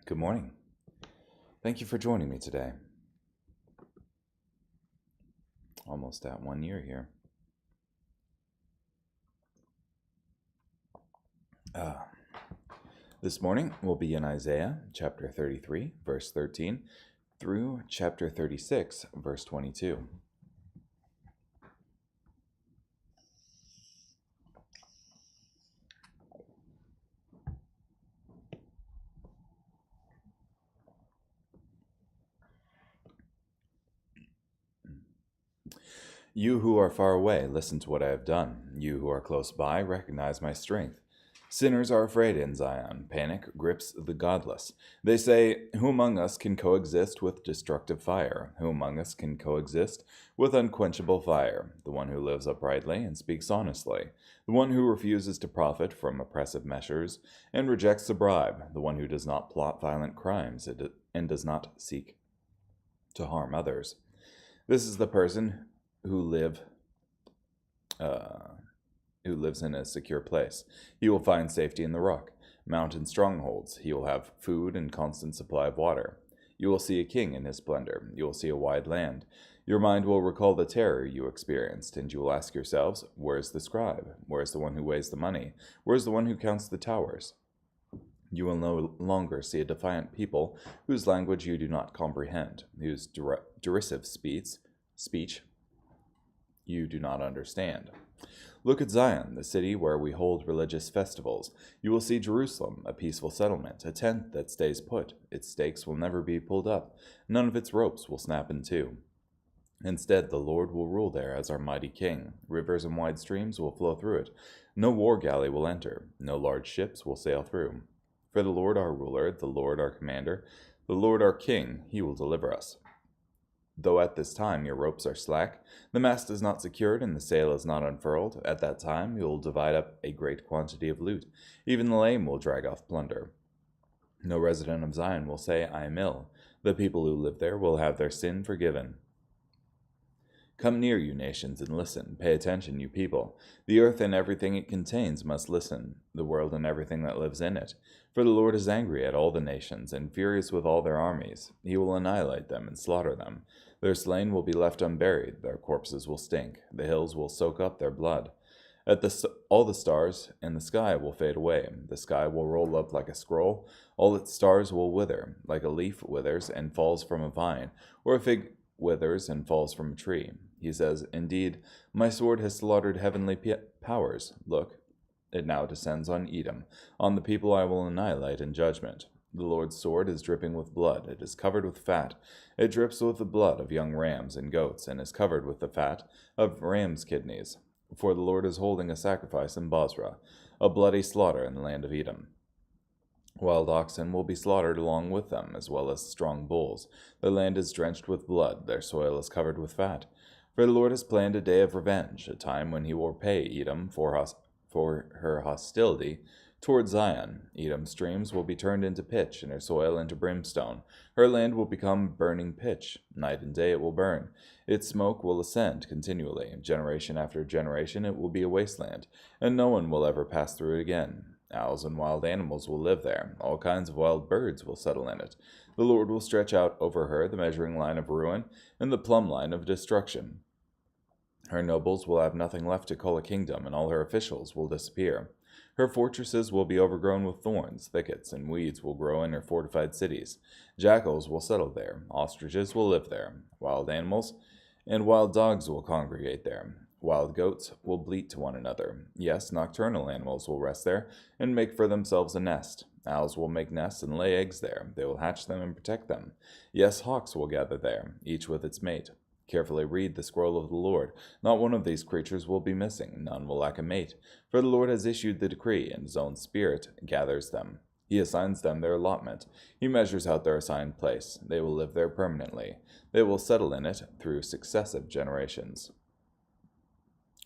Good morning. Thank you for joining me today. Almost at 1 year here. This morning we'll be in Isaiah chapter 33, verse 13, through chapter 36, verse 22. You who are far away, listen to what I have done. You who are close by, recognize my strength. Sinners are afraid in Zion. Panic grips the godless. They say, "Who among us can coexist with destructive fire? Who among us can coexist with unquenchable fire? The one who lives uprightly and speaks honestly. The one who refuses to profit from oppressive measures and rejects a bribe. The one who does not plot violent crimes and does not seek to harm others." This is the person who lives in a secure place. He will find safety in the rock, mountain strongholds. He will have food and constant supply of water. You will see a king in his splendor. You will see a wide land. Your mind will recall the terror you experienced, and you will ask yourselves, where is the scribe? Where is the one who weighs the money? Where is the one who counts the towers? You will no longer see a defiant people whose language you do not comprehend, whose derisive speech you do not understand. Look at Zion, the city where we hold religious festivals. You will see Jerusalem, a peaceful settlement, a tent that stays put. Its stakes will never be pulled up. None of its ropes will snap in two. Instead, the Lord will rule there as our mighty king. Rivers and wide streams will flow through it. No war galley will enter. No large ships will sail through. For the Lord our ruler, the Lord our commander, the Lord our king, he will deliver us. Though at this time your ropes are slack, the mast is not secured, and the sail is not unfurled, at that time you will divide up a great quantity of loot. Even the lame will drag off plunder. No resident of Zion will say, "I am ill." The people who live there will have their sin forgiven. Come near, you nations, and listen. Pay attention, you people. The earth and everything it contains must listen, the world and everything that lives in it. For the Lord is angry at all the nations, and furious with all their armies. He will annihilate them and slaughter them. Their slain will be left unburied. Their corpses will stink. The hills will soak up their blood. All the stars in the sky will fade away. The sky will roll up like a scroll. All its stars will wither, like a leaf withers and falls from a vine, or a fig withers and falls from a tree. He says, "Indeed, my sword has slaughtered heavenly powers. Look, it now descends on Edom. On the people I will annihilate in judgment. The Lord's sword is dripping with blood. It is covered with fat. It drips with the blood of young rams and goats, and is covered with the fat of rams' kidneys. For the Lord is holding a sacrifice in Bozrah, a bloody slaughter in the land of Edom. Wild oxen will be slaughtered along with them, as well as strong bulls. Their land is drenched with blood. Their soil is covered with fat. For the Lord has planned a day of revenge, a time when he will repay Edom for her hostility toward Zion. Edom's streams will be turned into pitch, and her soil into brimstone. Her land will become burning pitch. Night and day it will burn. Its smoke will ascend continually. Generation after generation it will be a wasteland, and no one will ever pass through it again. Owls and wild animals will live there. All kinds of wild birds will settle in it. The Lord will stretch out over her the measuring line of ruin and the plumb line of destruction. Her nobles will have nothing left to call a kingdom, and all her officials will disappear. Her fortresses will be overgrown with thorns, thickets, and weeds will grow in her fortified cities. Jackals will settle there. Ostriches will live there. Wild animals and wild dogs will congregate there. Wild goats will bleat to one another. Yes, nocturnal animals will rest there and make for themselves a nest. Owls will make nests and lay eggs there. They will hatch them and protect them. Yes, hawks will gather there, each with its mate. Carefully read the scroll of the Lord. Not one of these creatures will be missing. None will lack a mate. For the Lord has issued the decree, and his own spirit gathers them. He assigns them their allotment. He measures out their assigned place. They will live there permanently. They will settle in it through successive generations.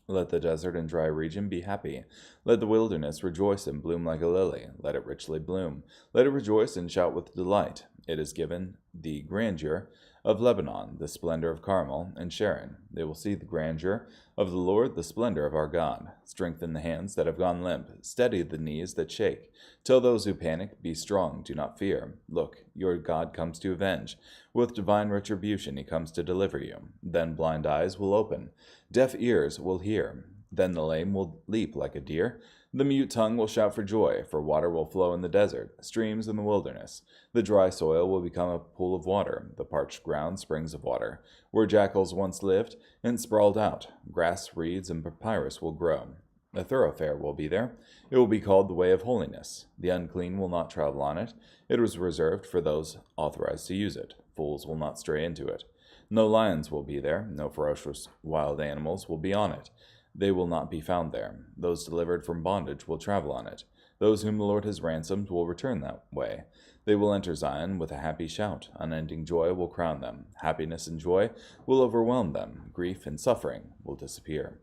Let the desert and dry region be happy. Let the wilderness rejoice and bloom like a lily. Let it richly bloom. Let it rejoice and shout with delight. It is given the grandeur of Lebanon, the splendor of Carmel and Sharon. They will see the grandeur of the Lord, the splendor of our God. Strengthen the hands that have gone limp, steady the knees that shake. Tell those who panic, be strong, do not fear. Look, your God comes to avenge. With divine retribution he comes to deliver you. Then blind eyes will open, deaf ears will hear. Then the lame will leap like a deer. The mute tongue will shout for joy, for water will flow in the desert, streams in the wilderness. The dry soil will become a pool of water, the parched ground springs of water. Where jackals once lived and sprawled out, grass, reeds, and papyrus will grow. A thoroughfare will be there. It will be called the way of holiness. The unclean will not travel on it. It was reserved for those authorized to use it. Fools will not stray into it. No lions will be there. No ferocious wild animals will be on it. They will not be found there. Those delivered from bondage will travel on it. Those whom the Lord has ransomed will return that way. They will enter Zion with a happy shout. Unending joy will crown them. Happiness and joy will overwhelm them. Grief and suffering will disappear.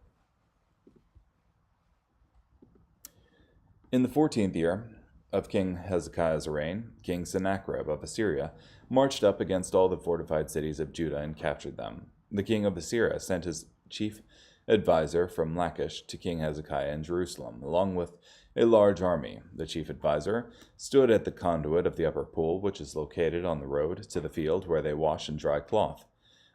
In the 14th year of King Hezekiah's reign, King Sennacherib of Assyria marched up against all the fortified cities of Judah and captured them. The king of Assyria sent his chief advisor from Lachish to King Hezekiah in Jerusalem, along with a large army. The chief advisor stood at the conduit of the upper pool, which is located on the road to the field where they wash and dry cloth.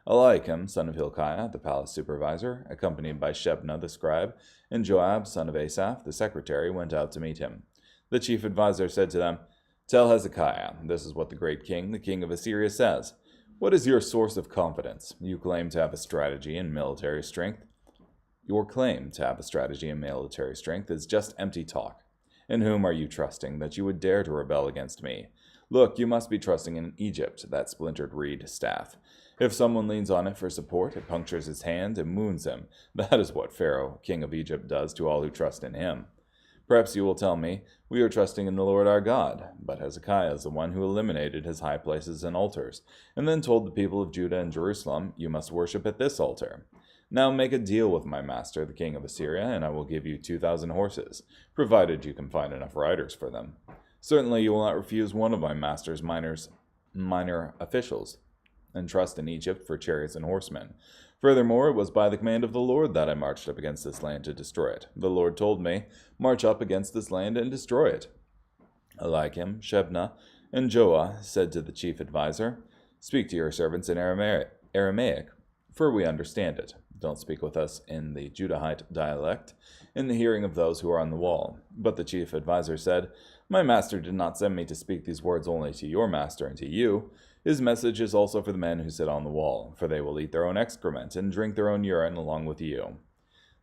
Eliakim, son of Hilkiah, the palace supervisor, accompanied by Shebna the scribe, and Joab, son of Asaph, the secretary, went out to meet him. The chief advisor said to them, "Tell Hezekiah, this is what the great king, the king of Assyria, says. What is your source of confidence? You claim to have a strategy and military strength. Your claim to have a strategy and military strength is just empty talk. In whom are you trusting that you would dare to rebel against me? Look, you must be trusting in Egypt, that splintered reed staff. If someone leans on it for support, it punctures his hand and wounds him. That is what Pharaoh, king of Egypt, does to all who trust in him. Perhaps you will tell me, we are trusting in the Lord our God. But Hezekiah is the one who eliminated his high places and altars, and then told the people of Judah and Jerusalem, you must worship at this altar. Now make a deal with my master, the king of Assyria, and I will give you 2,000 horses, provided you can find enough riders for them. Certainly you will not refuse one of my master's minor officials, and trust in Egypt for chariots and horsemen. Furthermore, it was by the command of the Lord that I marched up against this land to destroy it. The Lord told me, march up against this land and destroy it." Eliakim, Shebna, and Joah said to the chief advisor, "Speak to your servants in Aramaic, for we understand it. Don't speak with us in the Judahite dialect, in the hearing of those who are on the wall." But the chief advisor said, "My master did not send me to speak these words only to your master and to you. His message is also for the men who sit on the wall, for they will eat their own excrement and drink their own urine along with you."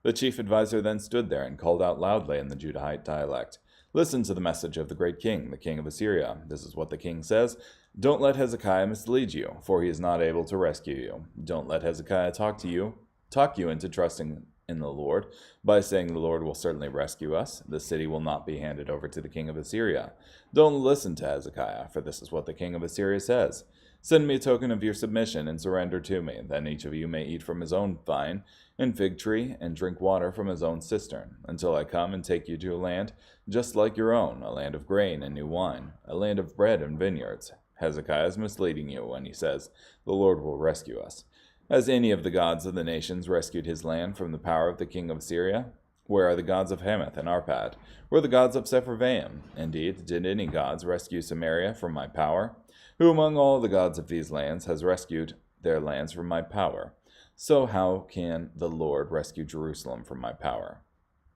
The chief advisor then stood there and called out loudly in the Judahite dialect, "Listen to the message of the great king, the king of Assyria. This is what the king says. Don't let Hezekiah mislead you, for he is not able to rescue you. Don't let Hezekiah talk you into trusting in the Lord by saying the Lord will certainly rescue us. The city will not be handed over to the king of Assyria. Don't listen to Hezekiah, for this is what the king of Assyria says. Send me a token of your submission and surrender to me. Then each of you may eat from his own vine and fig tree and drink water from his own cistern, until I come and take you to a land just like your own, a land of grain and new wine, a land of bread and vineyards. Hezekiah is misleading you when he says, the Lord will rescue us. Has any of the gods of the nations rescued his land from the power of the king of Assyria? Where are the gods of Hamath and Arpad? Where are the gods of Sepharvaim? Indeed, did any gods rescue Samaria from my power? Who among all the gods of these lands has rescued their lands from my power? So how can the Lord rescue Jerusalem from my power?"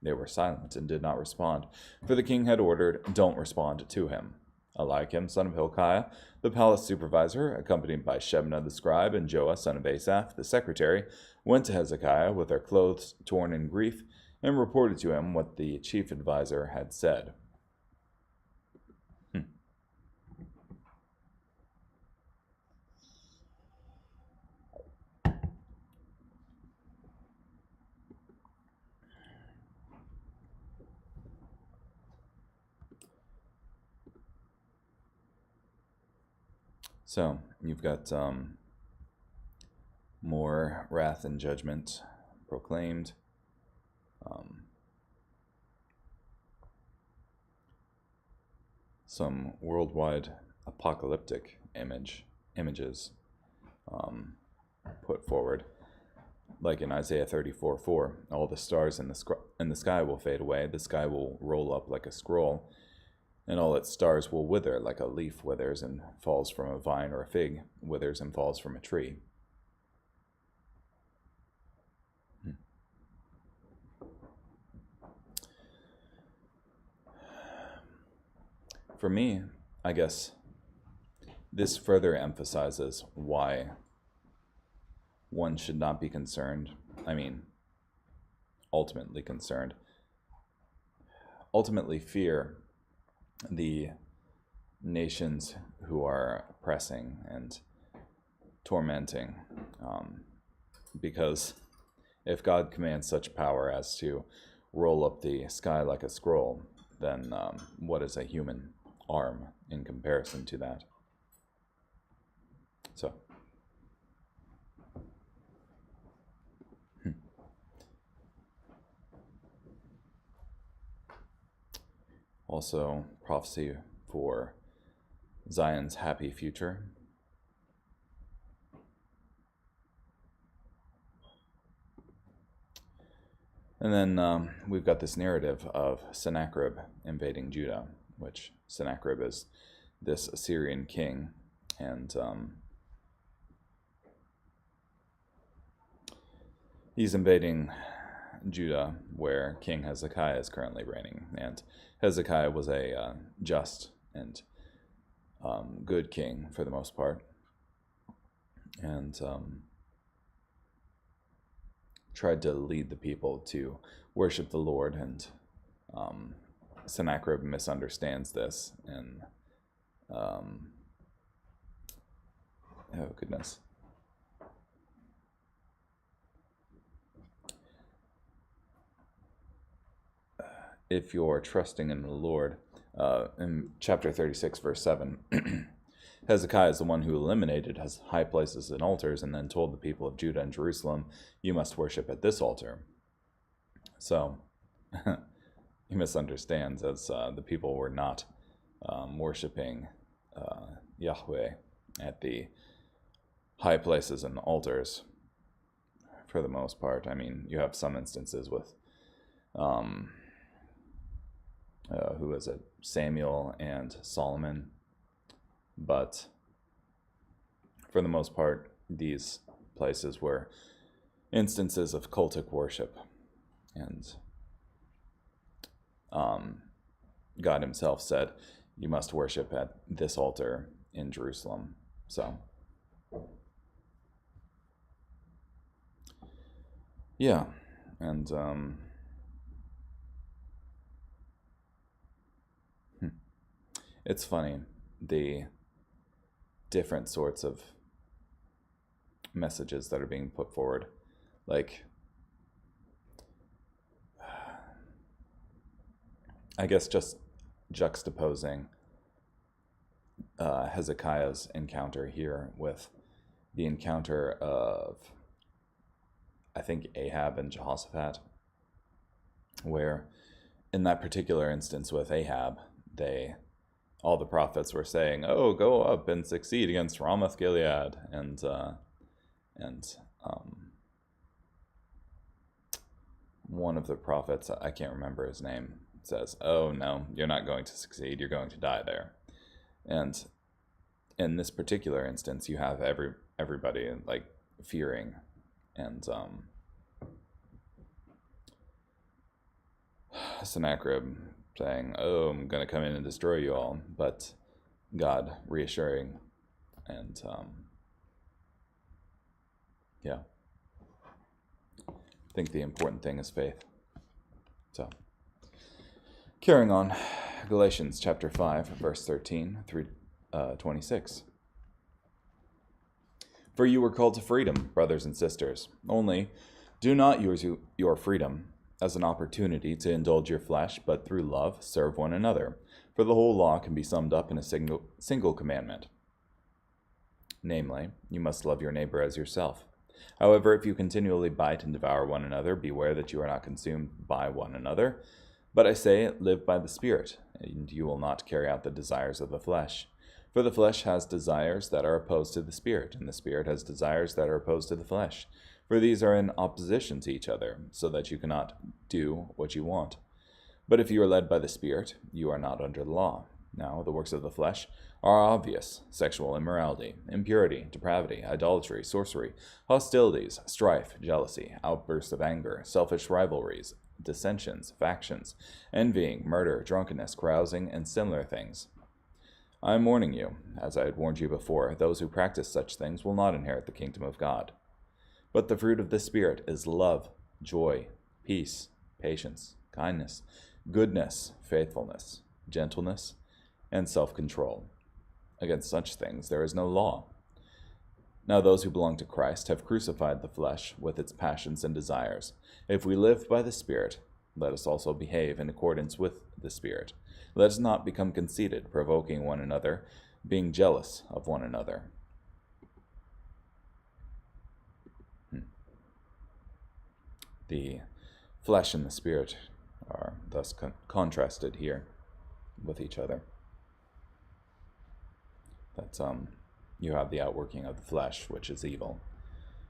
They were silent and did not respond, for the king had ordered, "Don't respond to him." Eliakim, son of Hilkiah, the palace supervisor, accompanied by Shebna the scribe and Joah, son of Asaph, the secretary, went to Hezekiah with their clothes torn in grief and reported to him what the chief advisor had said. So, you've got more wrath and judgment proclaimed. Some worldwide apocalyptic images put forward. Like in Isaiah 34:4, all the stars in the sky will fade away, the sky will roll up like a scroll, and all its stars will wither like a leaf withers and falls from a vine, or a fig withers and falls from a tree. For me, I guess this further emphasizes why one should not be concerned. I mean, ultimately concerned. Ultimately fear the nations who are oppressing and tormenting. Because if God commands such power as to roll up the sky like a scroll, then what is a human arm in comparison to that? So, also prophecy for Zion's happy future. And then we've got this narrative of Sennacherib invading Judah, which Sennacherib is this Assyrian king, and he's invading Judah, where King Hezekiah is currently reigning. And Hezekiah was a just and good king for the most part, and tried to lead the people to worship the Lord, and Sennacherib misunderstands this, and oh goodness. If you're trusting in the Lord, in chapter 36, verse 7, Hezekiah is the one who eliminated his high places and altars, and then told the people of Judah and Jerusalem, you must worship at this altar. So, he misunderstands, as the people were not worshiping Yahweh at the high places and altars for the most part. I mean, you have some instances with who is it? Samuel and Solomon. But for the most part, these places were instances of cultic worship. And God himself said, you must worship at this altar in Jerusalem. So, yeah. And it's funny, the different sorts of messages that are being put forward. Like, I guess just juxtaposing Hezekiah's encounter here with the encounter of, I think, Ahab and Jehoshaphat, where in that particular instance with Ahab, all the prophets were saying, oh, go up and succeed against Ramoth Gilead, and one of the prophets, I can't remember his name, says, oh no, you're not going to succeed, you're going to die there. And in this particular instance, you have everybody like fearing, and Sennacherib saying, oh, I'm going to come in and destroy you all, but God reassuring, and yeah. I think the important thing is faith. So, carrying on, Galatians chapter 5, verse 13 through 26. For you were called to freedom, brothers and sisters. Only do not use your freedom as an opportunity to indulge your flesh, but through love serve one another. For the whole law can be summed up in a single commandment. Namely, you must love your neighbor as yourself. However, if you continually bite and devour one another, beware that you are not consumed by one another. But I say, live by the Spirit, and you will not carry out the desires of the flesh. For the flesh has desires that are opposed to the Spirit, and the Spirit has desires that are opposed to the flesh. For these are in opposition to each other, so that you cannot do what you want. But if you are led by the Spirit, you are not under the law. Now, the works of the flesh are obvious: sexual immorality, impurity, depravity, idolatry, sorcery, hostilities, strife, jealousy, outbursts of anger, selfish rivalries, dissensions, factions, envying, murder, drunkenness, carousing, and similar things. I am warning you, as I had warned you before, those who practice such things will not inherit the kingdom of God. But the fruit of the Spirit is love, joy, peace, patience, kindness, goodness, faithfulness, gentleness, and self-control. Against such things there is no law. Now those who belong to Christ have crucified the flesh with its passions and desires. If we live by the Spirit, let us also behave in accordance with the Spirit. Let us not become conceited, provoking one another, being jealous of one another. The flesh and the Spirit are thus contrasted here with each other. That's you have the outworking of the flesh, which is evil,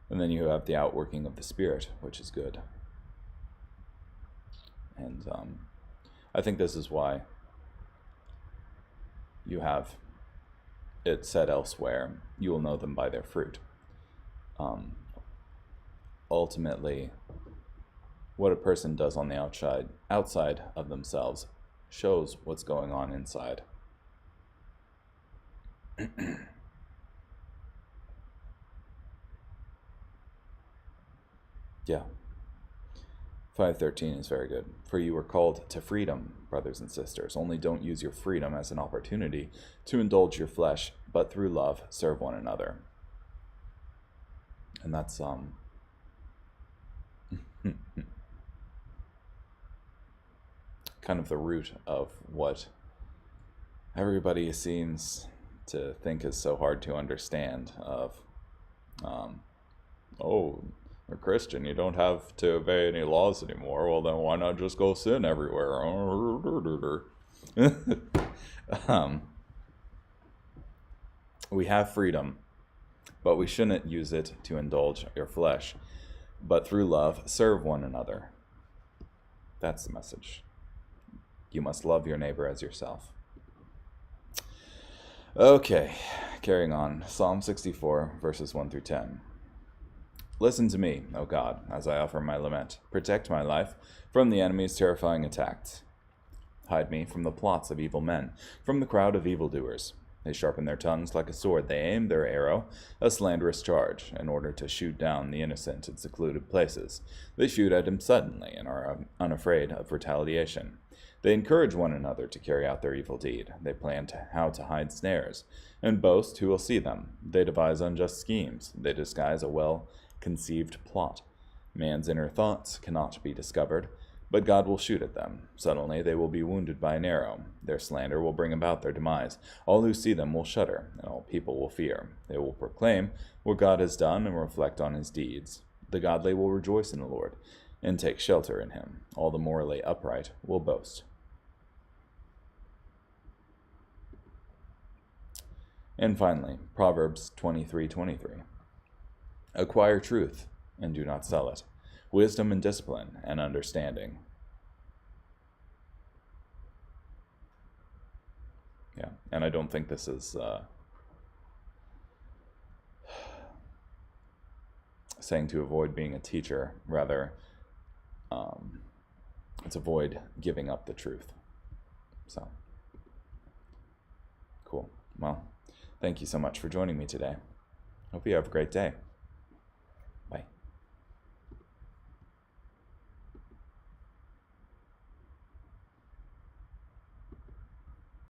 and then you have the outworking of the Spirit, which is good. And I think this is why you have it said elsewhere, you will know them by their fruit. Ultimately, what a person does on the outside of themselves shows what's going on inside. Yeah. 5:13 is very good. For you were called to freedom, brothers and sisters. Only don't use your freedom as an opportunity to indulge your flesh, but through love serve one another. And that's kind of the root of what everybody seems to think is so hard to understand of, oh, you're Christian, you don't have to obey any laws anymore. Well, then why not just go sin everywhere? We have freedom, but we shouldn't use it to indulge your flesh, but through love serve one another. That's the message. You must love your neighbor as yourself. Okay, carrying on. Psalm 64, verses 1 through 10. Listen to me, O God, as I offer my lament. Protect my life from the enemy's terrifying attacks. Hide me from the plots of evil men, from the crowd of evildoers. They sharpen their tongues like a sword. They aim their arrow, a slanderous charge, in order to shoot down the innocent in secluded places. They shoot at him suddenly and are unafraid of retaliation. They encourage one another to carry out their evil deed. They plan how to hide snares, and boast who will see them. They devise unjust schemes. They disguise a well-conceived plot. Man's inner thoughts cannot be discovered, but God will shoot at them. Suddenly they will be wounded by an arrow. Their slander will bring about their demise. All who see them will shudder, and all people will fear. They will proclaim what God has done and reflect on his deeds. The godly will rejoice in the Lord and take shelter in him. All the morally upright will boast. And finally, Proverbs 23:23. Acquire truth and do not sell it, wisdom and discipline and understanding. Yeah, and I don't think this is saying to avoid being a teacher. Rather, it's avoid giving up the truth. So, cool. Well, thank you so much for joining me today. Hope you have a great day.